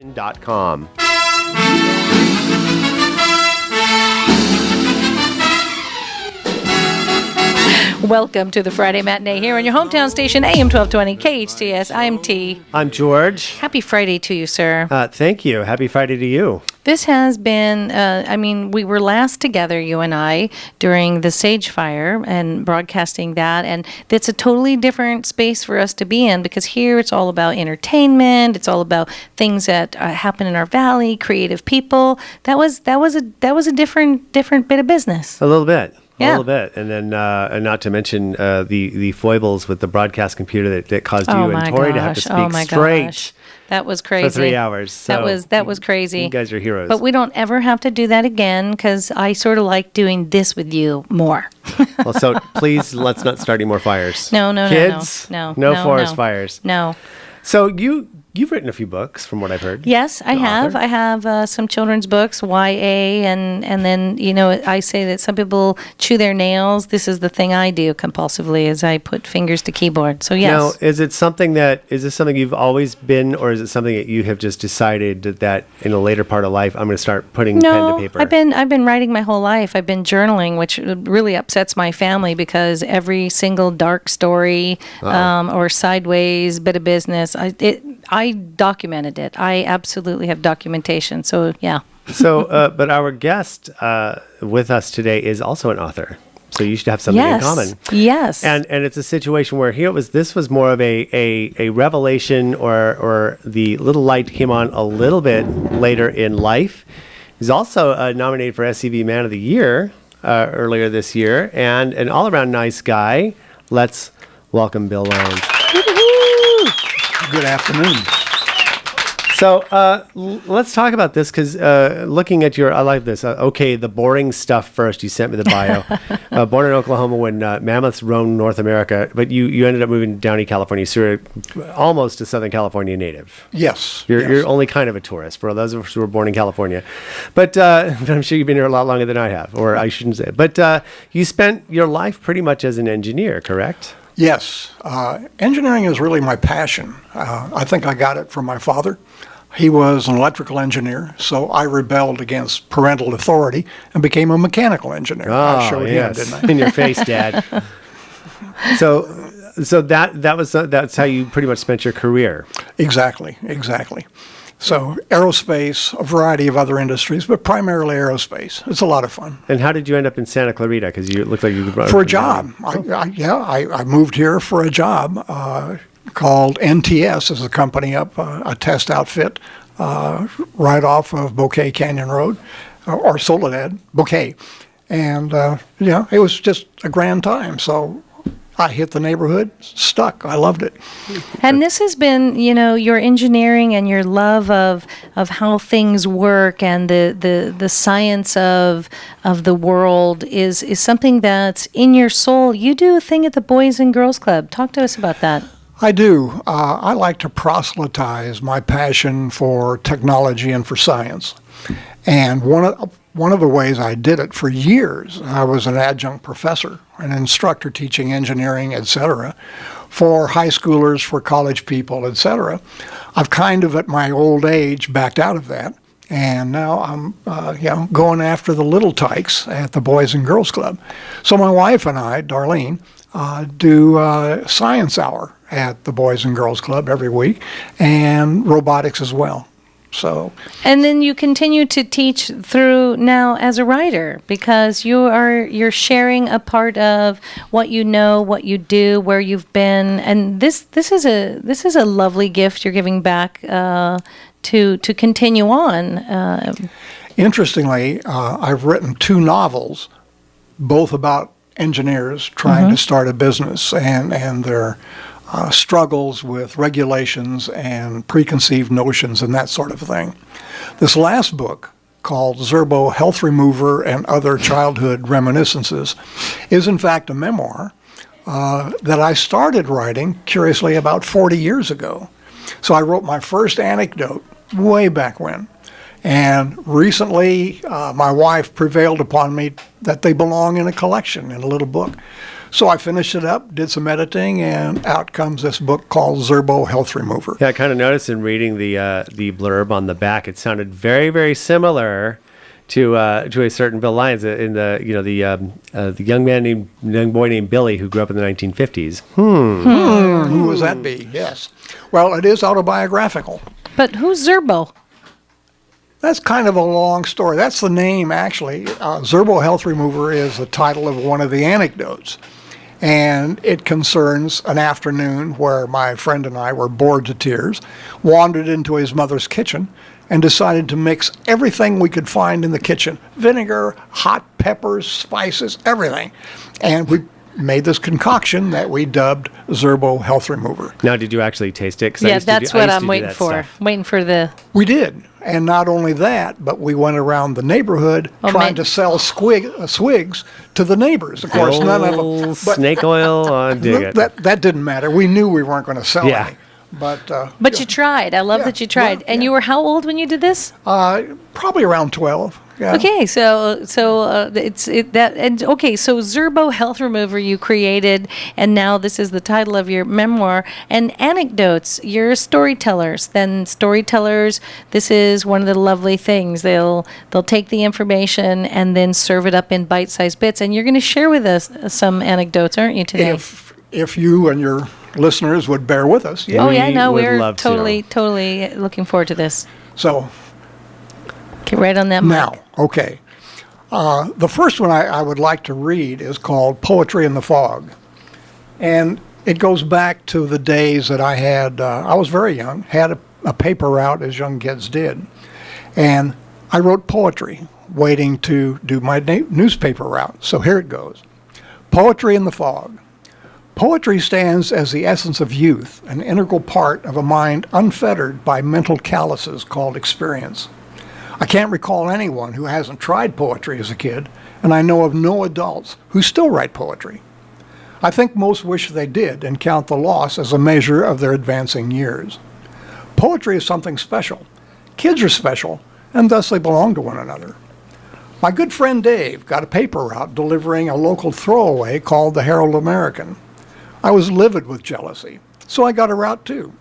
.com. Welcome to the Friday Matinee here on your hometown station, AM 1220 KHTS. I'm T. I'm George. Happy Friday to you, sir. Thank you. Happy Friday to you. This has been, we were last together, you and I, during the Sage Fire and broadcasting that. And it's a totally different space for us to be in because here it's all about entertainment. It's all about things that happen in our valley, creative people. That was a different bit of business. A little bit. Yeah. A little bit. And then, and not to mention the foibles with the broadcast computer that caused you and Tori to have to speak straight. Gosh. That was crazy. For 3 hours. So that was crazy. You guys are heroes. But we don't ever have to do that again because I sort of like doing this with you more. Well, so please, let's not start any more fires. No, Kids, no. No forest fires. No. So you've written a few books, from what I've heard. Yes, I have. Author. I have some children's books, YA, and then, I say that some people chew their nails. This is the thing I do compulsively is I put fingers to keyboard. So, yes. Now, is this something you've always been, or is it something that you have just decided that in a later part of life, I'm going to start putting pen to paper? I've been writing my whole life. I've been journaling, which really upsets my family because every single dark story or sideways bit of business, I documented it. I absolutely have documentation. So, yeah. So, but our guest with us today is also an author. So you should have something in common. Yes. And it's a situation where this was more of a revelation or the little light came on a little bit later in life. He's also nominated for SCV Man of the Year earlier this year and an all-around nice guy. Let's welcome Bill Lowndes. Good afternoon. So let's talk about this because looking at I like this. The boring stuff first. You sent me the bio. Born in Oklahoma when mammoths roamed North America, but you ended up moving to Downey, California. So you're almost a Southern California native. Yes. You're only kind of a tourist for those of us who were born in California. But I'm sure you've been here a lot longer than I have, or I shouldn't say it. But you spent your life pretty much as an engineer, correct? Yes. Engineering is really my passion. I think I got it from my father. He was an electrical engineer, so I rebelled against parental authority and became a mechanical engineer. I showed him, didn't I? In your face, Dad. So that's how you pretty much spent your career. Exactly. So aerospace, a variety of other industries, but primarily aerospace. It's a lot of fun. And how did you end up in Santa Clarita? Because you looked like you could run for a job. I moved here for a job called NTS, is a company up a test outfit right off of Bouquet Canyon Road, or Soledad, Bouquet. And, it was just a grand time. So I hit the neighborhood, stuck. I loved it. And this has been, your engineering and your love of how things work and the science of the world is something that's in your soul. You do a thing at the Boys and Girls Club. Talk to us about that. I do. I like to proselytize my passion for technology and for science. And one of the ways I did it for years, I was an adjunct professor, an instructor teaching engineering, etc., for high schoolers, for college people, etc. I've kind of, at my old age, backed out of that. And now I'm going after the little tykes at the Boys and Girls Club. So my wife and I, Darlene, do science hour at the Boys and Girls Club every week, and robotics as well. So, and then you continue to teach through now as a writer because you're sharing a part of what you know, what you do, where you've been, and this is a lovely gift you're giving back to continue on. Interestingly, I've written 2 novels, both about engineers trying to start a business and their struggles with regulations and preconceived notions and that sort of thing. This last book, called Zerbo Health Remover and Other Childhood Reminiscences, is in fact a memoir that I started writing, curiously, about 40 years ago. So I wrote my first anecdote way back when. And recently, my wife prevailed upon me that they belong in a collection, in a little book. So I finished it up, did some editing, and out comes this book called Zerbo Health Remover. Yeah, I kind of noticed in reading the blurb on the back, it sounded very, very similar to a certain Bill Lyons in the young boy named Billy who grew up in the 1950s. Who would that be? Yes. Well, it is autobiographical. But who's Zerbo? That's kind of a long story. That's the name, actually. Zerbo Health Remover is the title of one of the anecdotes. And it concerns an afternoon where my friend and I were bored to tears, wandered into his mother's kitchen, and decided to mix everything we could find in the kitchen. Vinegar, hot peppers, spices, everything. And we made this concoction that we dubbed Zerbo Health Remover. Now, did you actually taste it? 'Cause I Yeah, used to that's do- I what used to I'm do waiting that for. stuff. Waiting for the. We did. And not only that, but we went around the neighborhood trying to sell swigs to the neighbors. Of course, none of them. Oh, snake oil, I dig it. That didn't matter. We knew we weren't going to sell Yeah. any. But You tried. I love that you tried. well, And you were how old when you did this? probably around 12. Yeah. Okay, so So Zerbo Health Remover you created, and now this is the title of your memoir. And anecdotes. You're storytellers. Then storytellers. This is one of the lovely things. They'll take the information and then serve it up in bite-sized bits. And you're going to share with us some anecdotes, aren't you today? If you and your listeners would bear with us. Yeah. Oh yeah, no, would we're love to. totally looking forward to this. So Get right on that mic. now, okay. The first one I would like to read is called Poetry in the Fog. And it goes back to the days that I had, I was very young, had a paper route as young kids did. And I wrote poetry waiting to do my newspaper route. So here it goes. Poetry in the Fog. Poetry stands as the essence of youth, an integral part of a mind unfettered by mental calluses called experience. I can't recall anyone who hasn't tried poetry as a kid, and I know of no adults who still write poetry. I think most wish they did and count the loss as a measure of their advancing years. Poetry is something special. Kids are special, and thus they belong to one another. My good friend Dave got a paper route delivering a local throwaway called the Herald American. I was livid with jealousy, so I got a route too.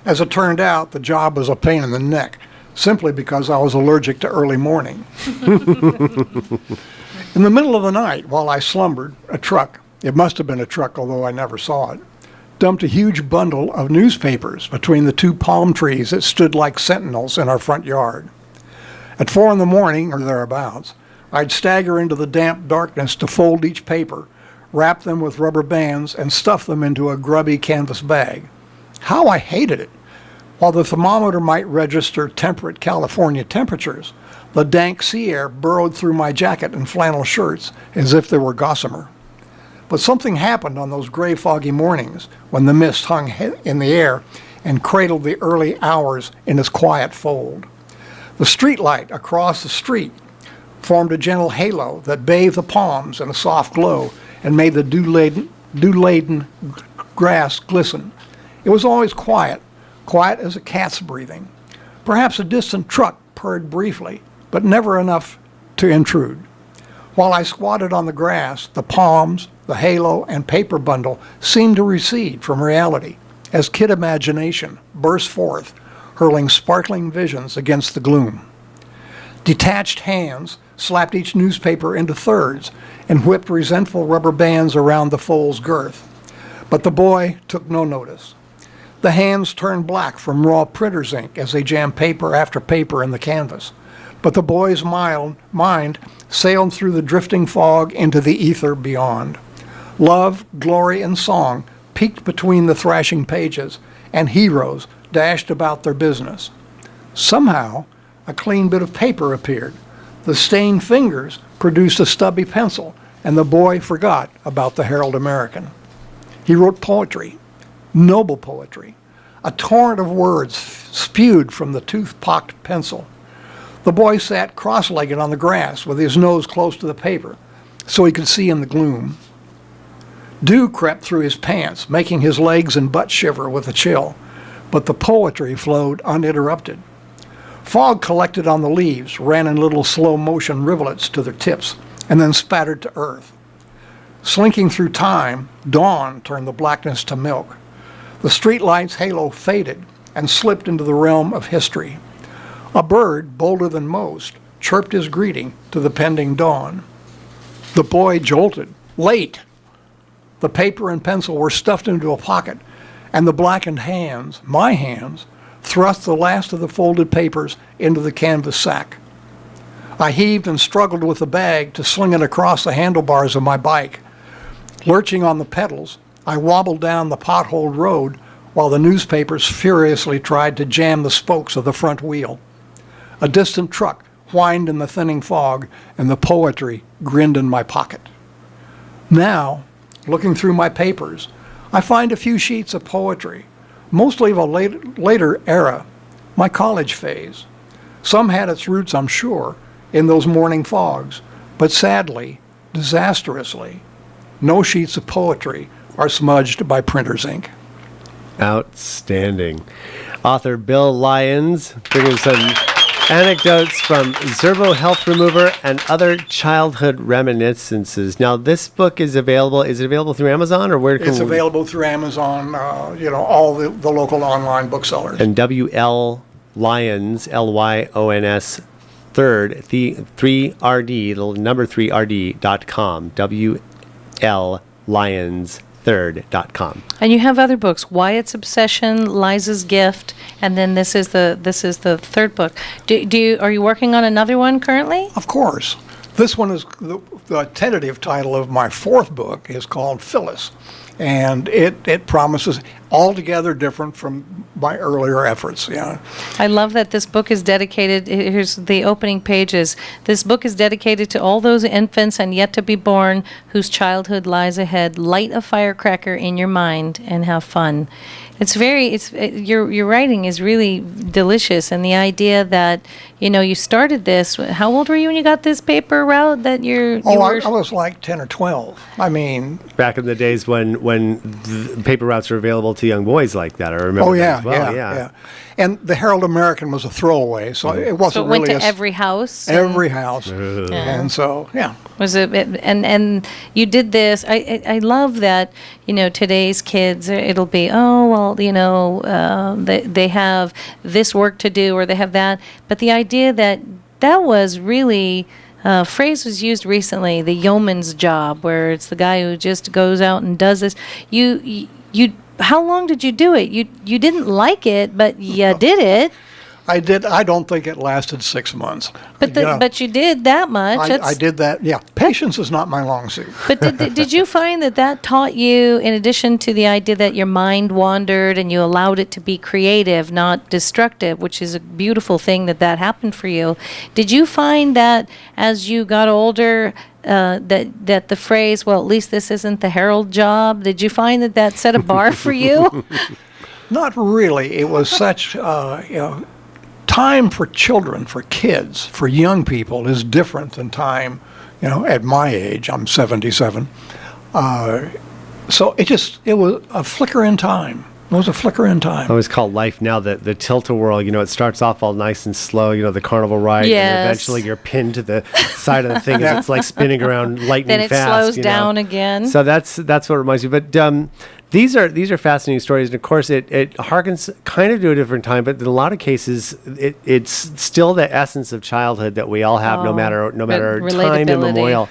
As it turned out, the job was a pain in the neck, simply because I was allergic to early morning. In the middle of the night, while I slumbered, a truck, it must have been a truck although I never saw it, dumped a huge bundle of newspapers between the two palm trees that stood like sentinels in our front yard. At 4 a.m, or thereabouts, I'd stagger into the damp darkness to fold each paper, wrap them with rubber bands, and stuff them into a grubby canvas bag. How I hated it! While the thermometer might register temperate California temperatures, the dank sea air burrowed through my jacket and flannel shirts as if they were gossamer. But something happened on those gray, foggy mornings when the mist hung in the air and cradled the early hours in its quiet fold. The streetlight across the street formed a gentle halo that bathed the palms in a soft glow and made the dew-laden grass glisten. It was always quiet as a cat's breathing. Perhaps a distant truck purred briefly, but never enough to intrude. While I squatted on the grass, the palms, the halo, and paper bundle seemed to recede from reality as kid imagination burst forth, hurling sparkling visions against the gloom. Detached hands slapped each newspaper into thirds and whipped resentful rubber bands around the fold's girth. But the boy took no notice. The hands turned black from raw printer's ink as they jammed paper after paper in the canvas. But the boy's mind sailed through the drifting fog into the ether beyond. Love, glory, and song peeked between the thrashing pages, and heroes dashed about their business. Somehow, a clean bit of paper appeared. The stained fingers produced a stubby pencil, and the boy forgot about the Herald American. He wrote poetry, noble poetry. A torrent of words spewed from the tooth-pocked pencil. The boy sat cross-legged on the grass with his nose close to the paper so he could see in the gloom. Dew crept through his pants, making his legs and butt shiver with the chill, but the poetry flowed uninterrupted. Fog collected on the leaves, ran in little slow-motion rivulets to their tips, and then spattered to earth. Slinking through time, dawn turned the blackness to milk. The streetlight's halo faded and slipped into the realm of history. A bird, bolder than most, chirped his greeting to the pending dawn. The boy jolted. Late! The paper and pencil were stuffed into a pocket, and the blackened hands, my hands, thrust the last of the folded papers into the canvas sack. I heaved and struggled with the bag to sling it across the handlebars of my bike. Lurching on the pedals, I wobbled down the potholed road while the newspapers furiously tried to jam the spokes of the front wheel. A distant truck whined in the thinning fog, and the poetry grinned in my pocket. Now, looking through my papers, I find a few sheets of poetry, mostly of a later era, my college phase. Some had its roots, I'm sure, in those morning fogs, but sadly, disastrously, no sheets of poetry are smudged by printer's ink. Outstanding. Author Bill Lyons bringing some anecdotes from Zerbo Health Remover and other childhood reminiscences. Now, this book is available. Is it available through Amazon, or where can It's available through Amazon, all the local online booksellers. And W.L. Lyons, Lyons, third, 3RD, the number 3RD.com. WLLyons3rd.com. And you have other books: Wyatt's Obsession, Liza's Gift, and then this is the third book. Are you working on another one currently? Of course. This one is the tentative title of my fourth book is called Phyllis, and it promises altogether different from my earlier efforts. Yeah. I love that this book is dedicated. Here's the opening pages. This book is dedicated to all those infants and yet to be born whose childhood lies ahead. Light a firecracker in your mind and have fun. Your writing is really delicious, and the idea that you started this. How old were you when you got this paper route? I was like 10 or 12. I mean, back in the days when the paper routes were available to young boys like that. I remember. Oh yeah, that as well. yeah. And the Herald American was a throwaway, so it wasn't so it really went to every house. Every house, and so yeah. Was it? And you did this. I love that. Today's kids. It'll be they have this work to do or they have that. But the idea that was really. Phrase was used recently, the yeoman's job, where it's the guy who just goes out and does this. You how long did you do it? You didn't like it, but you did it. I did. I don't think it lasted 6 months. But you did that much. I did that. Yeah, patience is not my long suit. But did you find that taught you, in addition to the idea that your mind wandered and you allowed it to be creative, not destructive, which is a beautiful thing that happened for you? Did you find that as you got older, that the phrase, well, at least this isn't the Herald job, did you find that set a bar for you? Not really. It was such, time for children, for kids, for young people is different than time, at my age. I'm 77. So it was a flicker in time. It was a flicker in time. I always call life now the tilt-a-whirl. It starts off all nice and slow, the carnival ride, yes. And eventually you're pinned to the side of the thing and it's like spinning around lightning fast. Then it slows down again. So that's what reminds me. But these are fascinating stories, and of course it harkens kind of to a different time, but in a lot of cases it's still the essence of childhood that we all have, no matter time immemorial.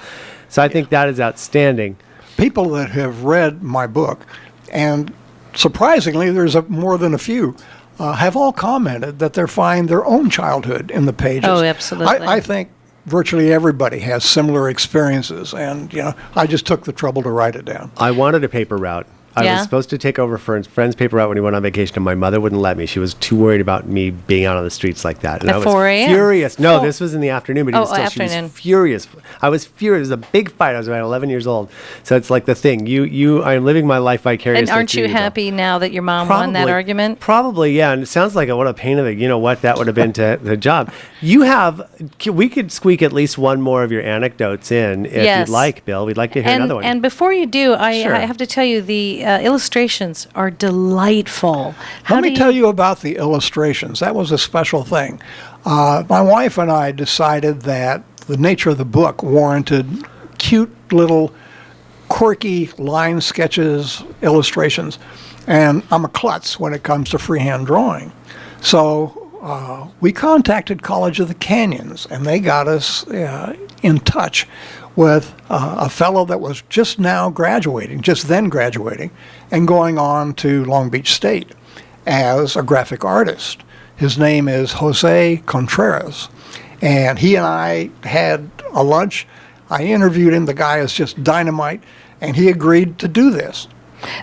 So I think that is outstanding. People that have read my book, and surprisingly, there's more than a few, have all commented that they find their own childhood in the pages. Oh, absolutely. I think virtually everybody has similar experiences, and I just took the trouble to write it down. I wanted a paper route. I was supposed to take over for a friend's paper route when he went on vacation, and my mother wouldn't let me. She was too worried about me being out on the streets like that. And At 4 a.m.? Furious. No, this was in the afternoon, but she was furious. I was furious. It was a big fight. I was about 11 years old. So it's like the thing. I'm living my life vicariously. And aren't you happy now that your mom won that argument? Probably, yeah. And it sounds like what a pain in that would have been to the job. We could squeak at least one more of your anecdotes in if you'd like, Bill. We'd like to hear another one. And before you do, I have to tell you, the illustrations are delightful. Let me tell you about the illustrations. That was a special thing. My wife and I decided that the nature of the book warranted cute little quirky line sketches, illustrations, and I'm a klutz when it comes to freehand drawing. So we contacted College of the Canyons, and they got us in touch with a fellow that was just then graduating, and going on to Long Beach State as a graphic artist. His name is Jose Contreras, and he and I had a lunch. I interviewed him. The guy is just dynamite, and he agreed to do this.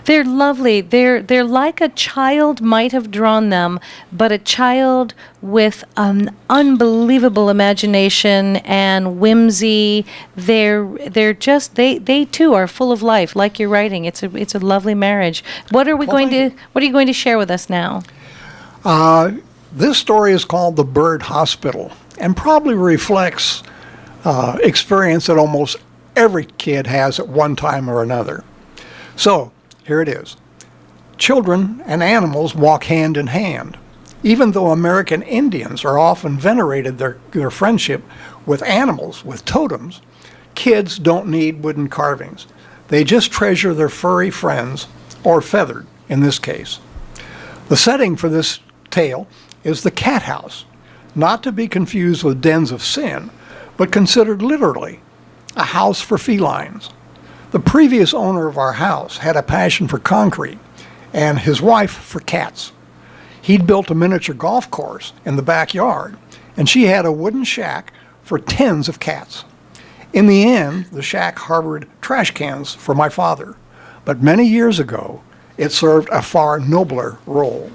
They're lovely. They're like a child might have drawn them, but a child with an unbelievable imagination and whimsy. They're just they too are full of life, like your writing. It's a lovely marriage. What are you going to share with us now? This story is called The Bird Hospital, and probably reflects experience that almost every kid has at one time or another. So, here it is. Children and animals walk hand in hand. Even though American Indians are often venerated their friendship with animals, with totems, kids don't need wooden carvings. They just treasure their furry friends, or feathered in this case. The setting for this tale is the cat house, not to be confused with dens of sin, but considered literally a house for felines. The previous owner of our house had a passion for concrete, and his wife for cats. He'd built a miniature golf course in the backyard, and she had a wooden shack for tens of cats. In the end, the shack harbored trash cans for my father, but many years ago, it served a far nobler role.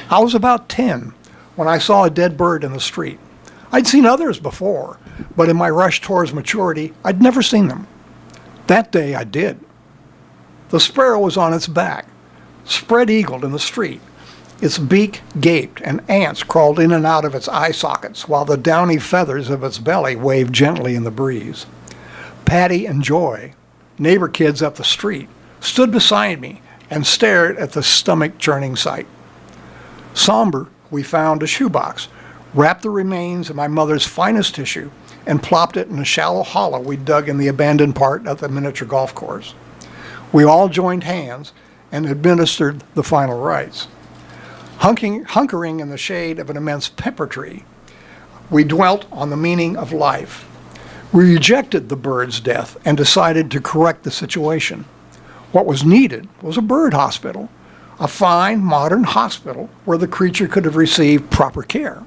I was about 10 when I saw a dead bird in the street. I'd seen others before, but in my rush towards maturity, I'd never seen them. That day I did. The sparrow was on its back, spread-eagled in the street. Its beak gaped, and ants crawled in and out of its eye sockets, while the downy feathers of its belly waved gently in the breeze. Patty and Joy, neighbor kids up the street, stood beside me and stared at the stomach-churning sight. Somber, we found a shoebox, wrapped the remains in my mother's finest tissue, and plopped it in a shallow hollow we dug in the abandoned part of the miniature golf course. We all joined hands and administered the final rites. Hunkering in the shade of an immense pepper tree, we dwelt on the meaning of life. We rejected the bird's death and decided to correct the situation. What was needed was a bird hospital, a fine, modern hospital where the creature could have received proper care.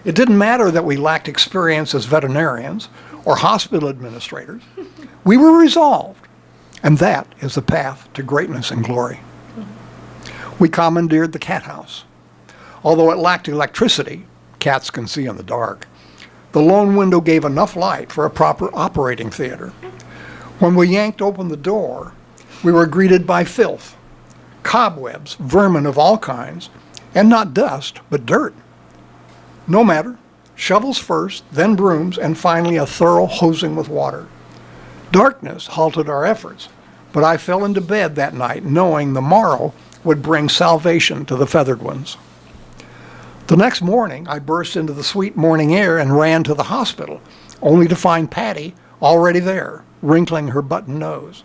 It didn't matter that we lacked experience as veterinarians or hospital administrators. We were resolved, and that is the path to greatness and glory. We commandeered the cat house. Although it lacked electricity, cats can see in the dark, the lone window gave enough light for a proper operating theater. When we yanked open the door, we were greeted by filth, cobwebs, vermin of all kinds, and not dust, but dirt. No matter, shovels first, then brooms, and finally a thorough hosing with water. Darkness halted our efforts, but I fell into bed that night knowing the morrow would bring salvation to the feathered ones. The next morning, I burst into the sweet morning air and ran to the hospital, only to find Patty already there, wrinkling her button nose.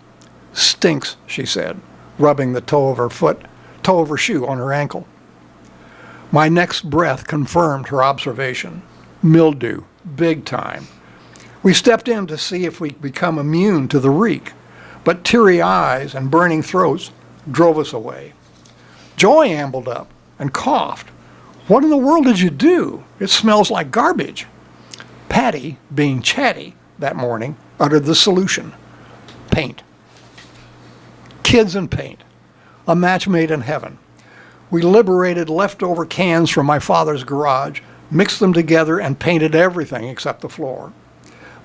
"Stinks," she said, rubbing the toe of her shoe on her ankle. My next breath confirmed her observation. Mildew, big time. We stepped in to see if we'd become immune to the reek, but teary eyes and burning throats drove us away. Joy ambled up and coughed. "What in the world did you do? It smells like garbage." Patty, being chatty that morning, uttered the solution. Paint. Kids and paint. A match made in heaven. We liberated leftover cans from my father's garage, mixed them together, and painted everything except the floor.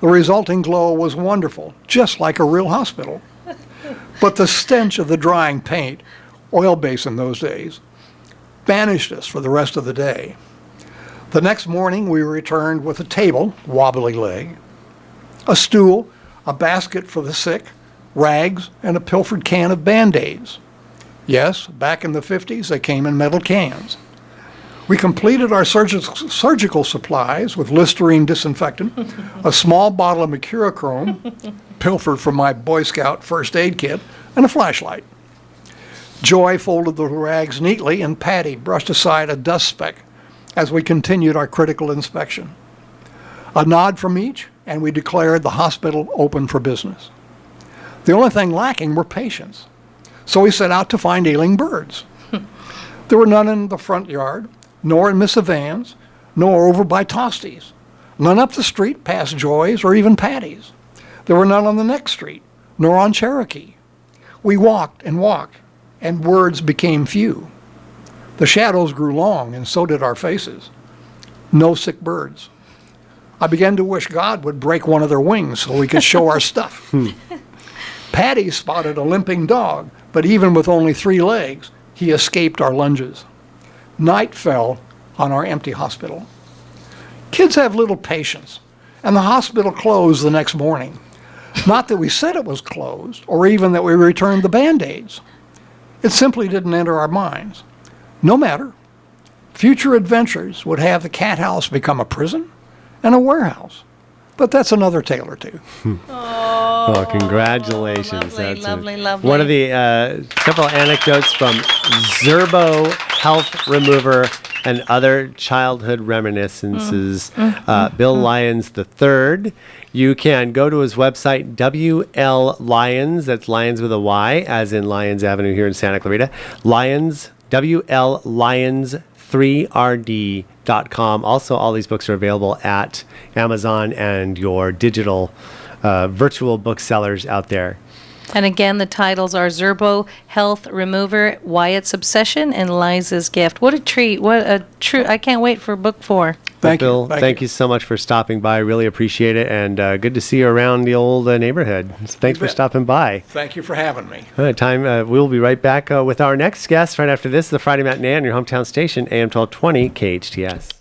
The resulting glow was wonderful, just like a real hospital. But the stench of the drying paint, oil-based in those days, banished us for the rest of the day. The next morning, we returned with a table, wobbly leg, a stool, a basket for the sick, rags, and a pilfered can of Band-Aids. Yes, back in the 50s, they came in metal cans. We completed our surgical supplies with Listerine disinfectant, a small bottle of mercurochrome, pilfered from my Boy Scout first aid kit, and a flashlight. Joy folded the rags neatly, and Patty brushed aside a dust speck as we continued our critical inspection. A nod from each, and we declared the hospital open for business. The only thing lacking were patients, so we set out to find ailing birds. There were none in the front yard, nor in Miss Van's, nor over by Tosty's, none up the street past Joy's or even Patty's. There were none on the next street, nor on Cherokee. We walked, and words became few. The shadows grew long, and so did our faces. No sick birds. I began to wish God would break one of their wings so we could show our stuff. Patty spotted a limping dog, but even with only 3 legs, he escaped our lunges. Night fell on our empty hospital. Kids have little patience, and the hospital closed the next morning. Not that we said it was closed, or even that we returned the Band-Aids. It simply didn't enter our minds. No matter. Future adventures would have the cat house become a prison and a warehouse. But that's another tale or two. Oh, congratulations. Lovely, That's lovely. one of the several anecdotes from Zerbo Health Remover and Other Childhood Reminiscences. Bill Lyons III. You can go to his website, WL Lyons, that's Lyons with a Y, as in Lyons Avenue here in Santa Clarita. Lyons, WL Lyons 3rd.com. Also, all these books are available at Amazon and your digital virtual booksellers out there. And again, the titles are Zerbo Health Remover, Wyatt's Obsession, and Liza's Gift. What a treat. What a true. I can't wait for book 4. Bill, thank you so much for stopping by. Really appreciate it. And good to see you around the old neighborhood. Thanks for stopping by. Thank you for having me. All right, we'll be right back with our next guest right after this, the Friday Matinee on your hometown station, AM 1220 KHTS.